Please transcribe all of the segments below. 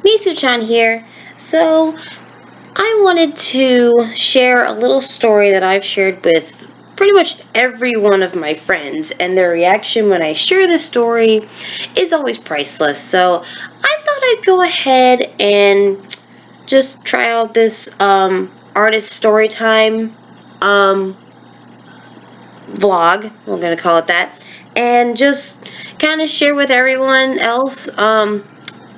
Misu-chan here. So, I wanted to share a little story that I've shared with pretty much every one of my friends, and their reaction when I share this story is always priceless. So, I thought I'd go ahead and just try out this artist Storytime um, vlog, we're going to call it that, and just kind of share with everyone else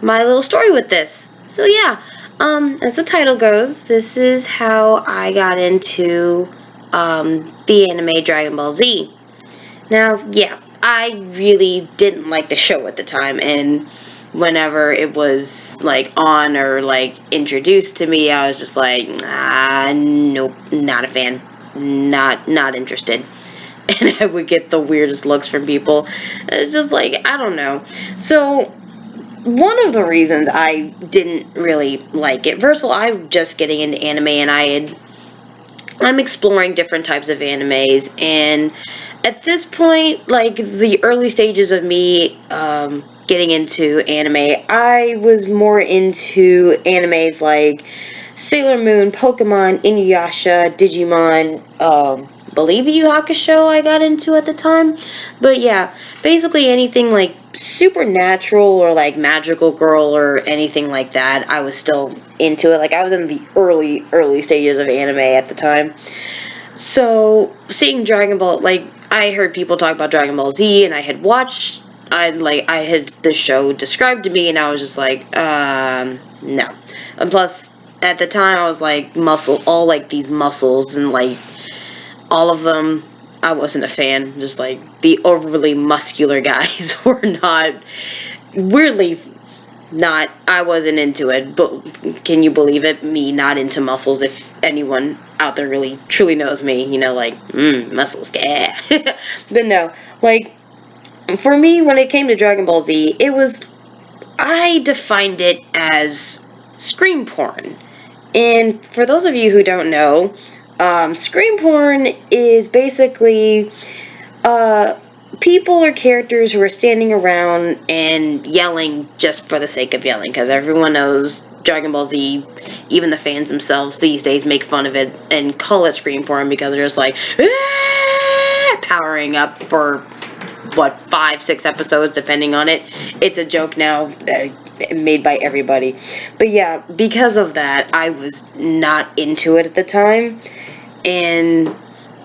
my little story with this. So yeah, as the title goes, this is how I got into the anime Dragon Ball Z. Now, yeah, I really didn't like the show at the time, and whenever it was like on or like introduced to me, I was just like, nope, not a fan, not interested. And I would get the weirdest looks from people. It's just like, I don't know. So, one of the reasons I didn't really like it, first of all, I'm just getting into anime, and I'm exploring different types of animes, and at this point, like the early stages of me getting into anime, I was more into animes like Sailor Moon, Pokemon, Inuyasha, Digimon, believe Yu Yu Hakusho I got into at the time. But yeah, basically anything like supernatural or like magical girl or anything like that, I was still into it. Like I was in the early stages of anime at the time. So seeing Dragon Ball, like I heard people talk about Dragon Ball Z, and I had the show described to me, and I was just like, no. And plus, at the time, I was like all like these muscles, and like all of them, I wasn't a fan. Just like the overly muscular guys were not, weirdly not, I wasn't into it. But can you believe it? Me not into muscles. If anyone out there really truly knows me, like muscles, yeah. But no, like for me, when it came to Dragon Ball Z, I defined it as scream porn. And for those of you who don't know, scream porn is basically people or characters who are standing around and yelling just for the sake of yelling, because everyone knows Dragon Ball Z, even the fans themselves these days make fun of it and call it scream porn because they're just like, powering up for 5-6 episodes depending on it. It's a joke now made by everybody. But yeah, because of that, I was not into it at the time, and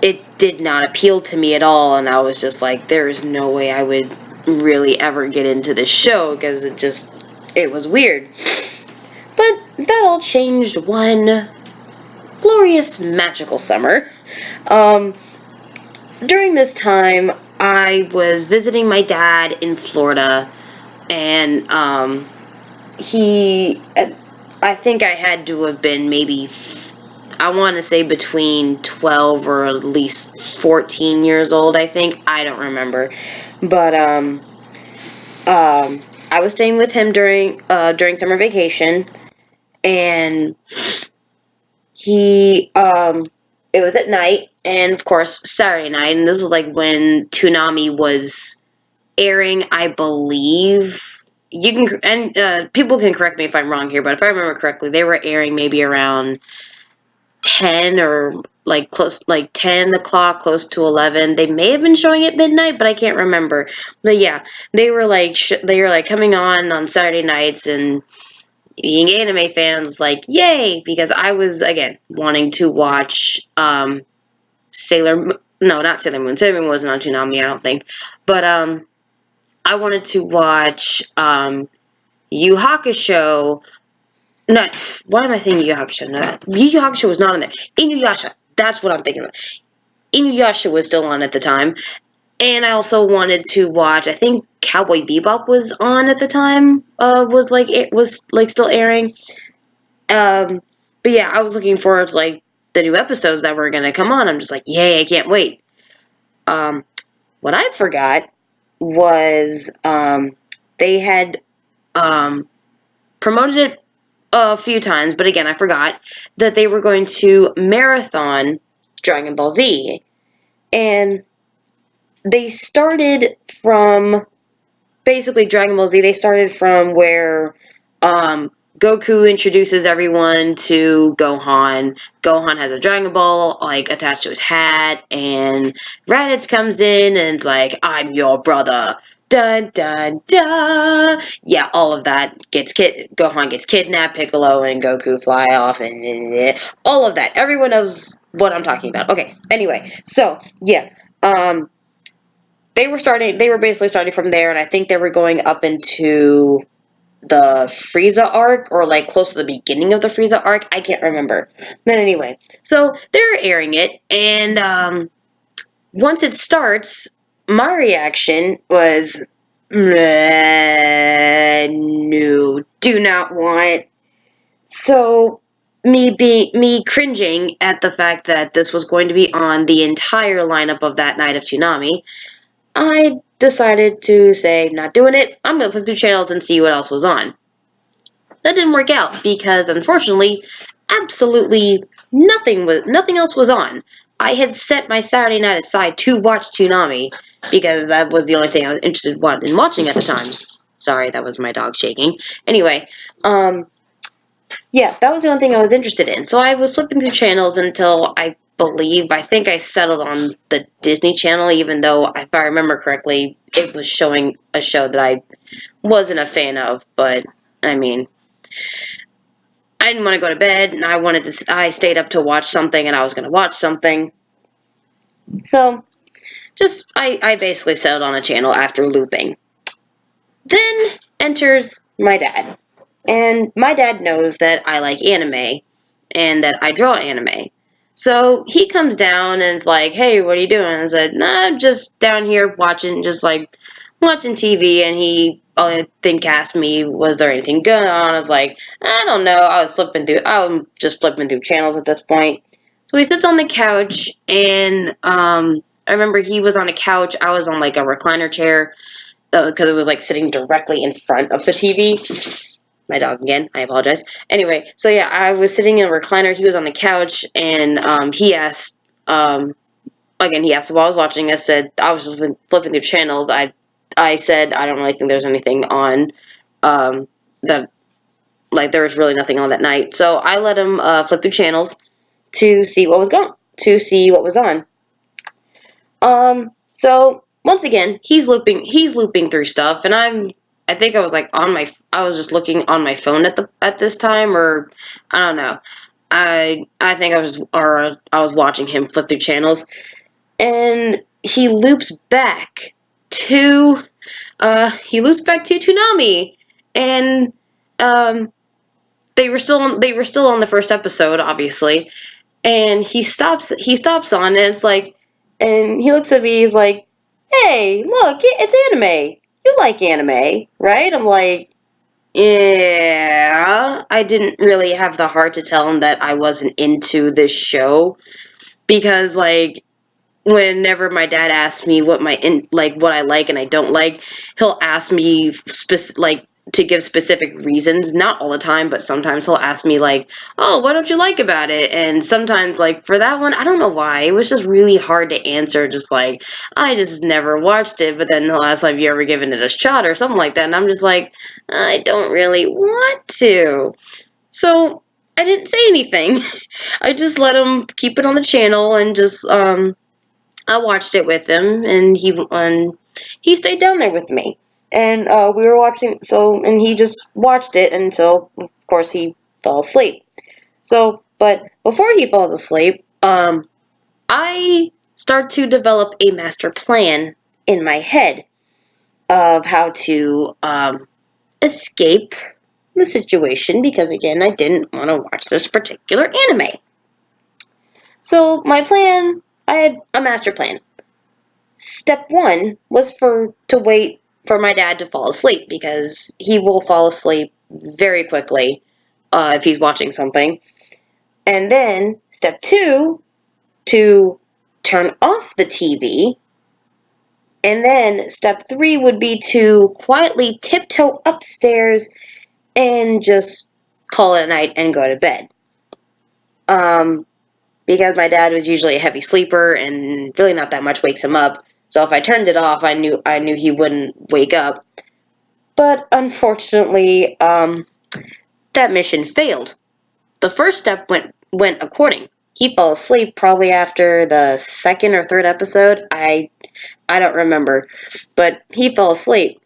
it did not appeal to me at all, and I was just like, there is no way I would really ever get into this show, because it was weird. But that all changed one glorious magical summer. During this time, I was visiting my dad in Florida, and I think I had to have been maybe, I want to say between 12 or at least 14 years old, I think. I don't remember. But I was staying with him during summer vacation, and it was at night, and of course Saturday night, and this was like when Toonami was airing, I believe. You can, and people can correct me if I'm wrong here, but if I remember correctly, they were airing maybe around 10 or like 10 o'clock, close to 11. They may have been showing at midnight, but I can't remember. But yeah, they were like coming on Saturday nights, and being anime fans, like, yay, because I was, again, wanting to watch no, not Sailor Moon. Sailor Moon wasn't on Toonami, I don't think. But I wanted to watch Yu Yu Hakusho. Not, why am I saying Yu Yu Hakusho? No, Yu Yu Hakusho was not on there. Inuyasha, that's what I'm thinking of. Inuyasha was still on at the time. And I also wanted to watch, I think Cowboy Bebop was on at the time, was still airing. But yeah, I was looking forward to like the new episodes that were gonna come on. I'm just like, yay, I can't wait. What I forgot was they had promoted it a few times, but again, I forgot that they were going to marathon Dragon Ball Z, and they started from basically Dragon Ball Z. They started from where Goku introduces everyone to Gohan. Gohan has a Dragon Ball like attached to his hat, and Raditz comes in and is like, "I'm your brother." Dun dun dun. Yeah, all of that Gohan gets kidnapped. Piccolo and Goku fly off, and all of that. Everyone knows what I'm talking about. Okay. Anyway, so yeah, they were basically starting from there, and I think they were going up into the Frieza arc, or like close to the beginning of the Frieza arc. I can't remember. But anyway, so they're airing it, and once it starts, my reaction was, no, do not want. So me cringing at the fact that this was going to be on the entire lineup of that night of Toonami, I decided to say, not doing it. I'm going to flip through channels and see what else was on. That didn't work out because, unfortunately, absolutely nothing else was on. I had set my Saturday night aside to watch Toonami because that was the only thing I was interested in watching at the time. Sorry, that was my dog shaking. Anyway, yeah, that was the only thing I was interested in. So I was flipping through channels until I think I settled on the Disney Channel, even though, if I remember correctly, it was showing a show that I wasn't a fan of. But I mean, I didn't want to go to bed, and I stayed up to watch something, and I was going to watch something. So I basically settled on a channel after looping. Then enters my dad. And my dad knows that I like anime and that I draw anime. So he comes down and is like, "Hey, what are you doing?" I said, "Nah, I'm just down here watching, watching TV." And he, I think, asked me, "Was there anything going on?" I was like, "I don't know. I'm just flipping through channels at this point." So he sits on the couch, and I remember he was on a couch. I was on like a recliner chair because it was like sitting directly in front of the TV. My dog again. I apologize. Anyway, so yeah, I was sitting in a recliner. He was on the couch, and he asked. He asked while I was watching. I said I was just flipping through channels. I said I don't really think there's anything on. That like there was really nothing on that night. So I let him flip through channels to see what was on. So once again, he's looping through stuff, and I think I was like I was just looking on my phone at this time, or I don't know. I think I was watching him flip through channels, and to he loops back to Toonami, and they were still on the first episode, obviously, and he stops on, and it's like, and he looks at me, he's like, "Hey, look, it's anime. You like anime, right?" I'm like, "Yeah." I didn't really have the heart to tell him that I wasn't into this show, because like whenever my dad asks me what I like and I don't like, he'll ask me to give specific reasons. Not all the time, but sometimes he'll ask me like, "Oh, what don't you like about it?" And sometimes like for that one, I don't know why, it was just really hard to answer. Just like, I just never watched it. But then he'll ask, "Have you ever given it a shot?" or something like that, and I'm just like, I don't really want to. So I didn't say anything. I just let him keep it on the channel, and just I watched it with him, and he stayed down there with me, and we were watching. So, and he just watched it until, of course, he fell asleep. So, but before he falls asleep, I start to develop a master plan in my head of how to escape the situation, because again, I didn't want to watch this particular anime. So I had a master plan. Step one was to wait for my dad to fall asleep, because he will fall asleep very quickly if he's watching something. And then step two, to turn off the TV. And then step three would be to quietly tiptoe upstairs and just call it a night and go to bed. Because my dad was usually a heavy sleeper and really not that much wakes him up. So if I turned it off, I knew he wouldn't wake up. But unfortunately, that mission failed. The first step went according. He fell asleep probably after the second or third episode. I don't remember, but he fell asleep.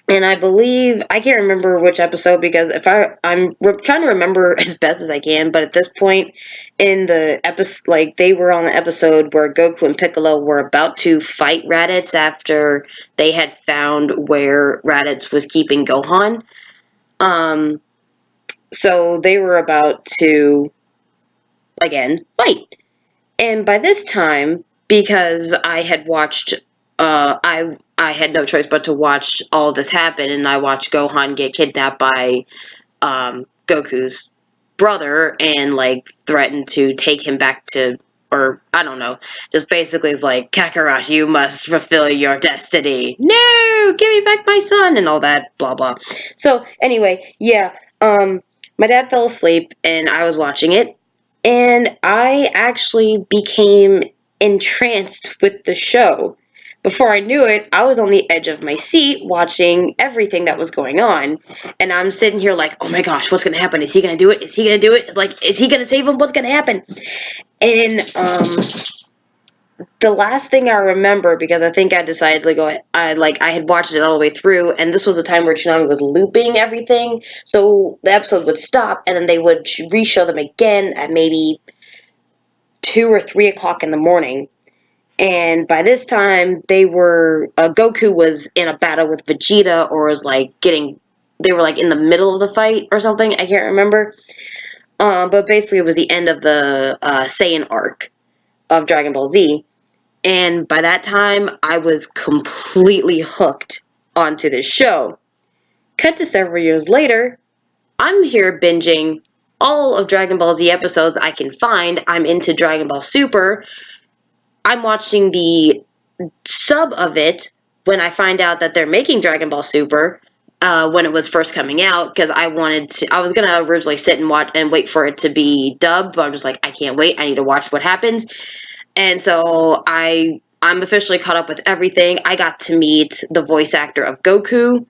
And I believe I can't remember which episode because if I'm trying to remember as best as I can, but at this point in the episode, like they were on the episode where Goku and Piccolo were about to fight Raditz after they had found where Raditz was keeping Gohan. So they were about to again fight. And by this time, because I had watched, I had no choice but to watch all this happen, and I watched Gohan get kidnapped by Goku's brother and like threatened to take him back to, or I don't know, just basically is like, Kakarot, you must fulfill your destiny. No, give me back my son, and all that, blah blah. So anyway, yeah, my dad fell asleep, and I was watching it, and I actually became entranced with the show. Before I knew it, I was on the edge of my seat watching everything that was going on. And I'm sitting here like, oh my gosh, what's going to happen? Is he going to do it? Is he going to do it? Like, is he going to save him? What's going to happen? And the last thing I remember, because I think I decided to go, I had watched it all the way through, and this was the time where Toonami was looping everything. So the episodes would stop, and then they would re-show them again at maybe 2 or 3 o'clock in the morning. And by this time, Goku was in a battle with Vegeta, or was like they were like in the middle of the fight or something. I can't remember. But basically, it was the end of the Saiyan arc of Dragon Ball Z. And by that time, I was completely hooked onto this show. Cut to several years later, I'm here binging all of Dragon Ball Z episodes I can find. I'm into Dragon Ball Super. I'm watching the sub of it when I find out that they're making Dragon Ball Super when it was first coming out, because I was gonna originally sit and watch and wait for it to be dubbed, but I'm just like, I can't wait. I need to watch what happens. And so I'm officially caught up with everything. I got to meet the voice actor of Goku.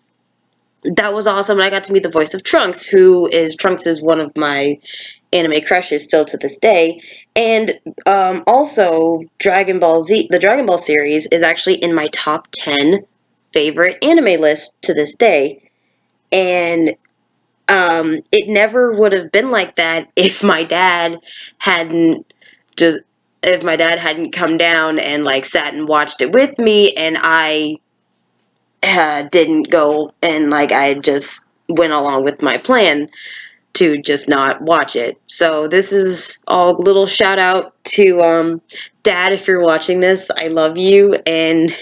That was awesome. And I got to meet the voice of Trunks, Trunks is one of my anime crushes still to this day. And also, Dragon Ball Z, the Dragon Ball series, is actually in my top 10 favorite anime list to this day. And it never would have been like that if my dad hadn't just if my dad hadn't come down and like sat and watched it with me, and I didn't go and like I just went along with my plan to just not watch it. So this is all a little shout out to Dad, if you're watching this. I love you, and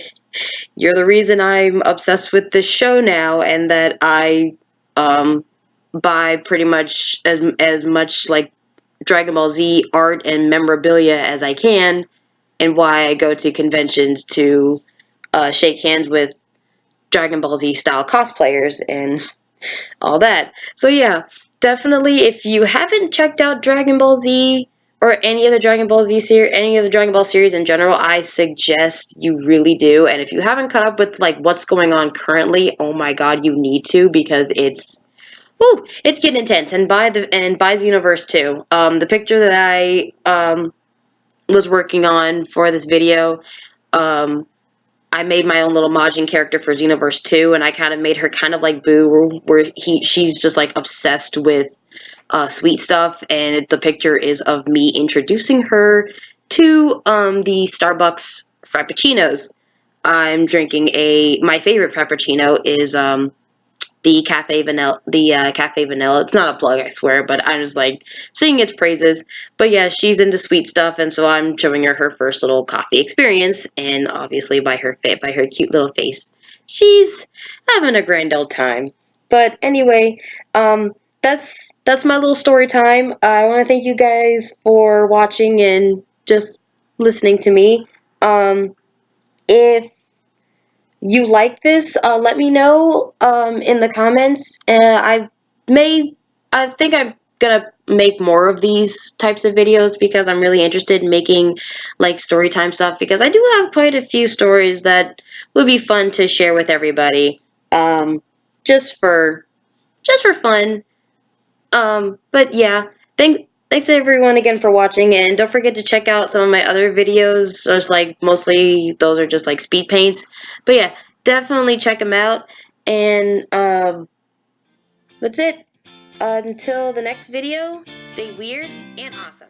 you're the reason I'm obsessed with this show now, and that I buy pretty much as much like Dragon Ball Z art and memorabilia as I can, and why I go to conventions to shake hands with Dragon Ball Z style cosplayers and all that. So yeah, definitely if you haven't checked out Dragon Ball Z or any of the Dragon Ball Z series, any of the Dragon Ball series in general, I suggest you really do. And if you haven't caught up with like what's going on currently, oh my god, you need to, because it's getting intense. And buy Xenoverse too. The picture that I was working on for this video, I made my own little Majin character for Xenoverse 2, and I kind of made her kind of like Boo, where she's just like obsessed with sweet stuff, and the picture is of me introducing her to the Starbucks Frappuccinos. I'm drinking my favorite Frappuccino is the Cafe Vanilla, Cafe Vanilla. It's not a plug, I swear, but I'm just like singing its praises. But yeah, she's into sweet stuff, and so I'm showing her first little coffee experience, and obviously by her cute little face, she's having a grand old time. But anyway, that's my little story time. I want to thank you guys for watching and just listening to me. If you like this, let me know in the comments. I think I'm gonna make more of these types of videos, because I'm really interested in making like story time stuff, because I do have quite a few stories that would be fun to share with everybody, just for fun. But yeah, thanks everyone again for watching, and don't forget to check out some of my other videos. Just like mostly those are just like speed paints. But yeah, definitely check them out. And that's it. Until the next video, stay weird and awesome.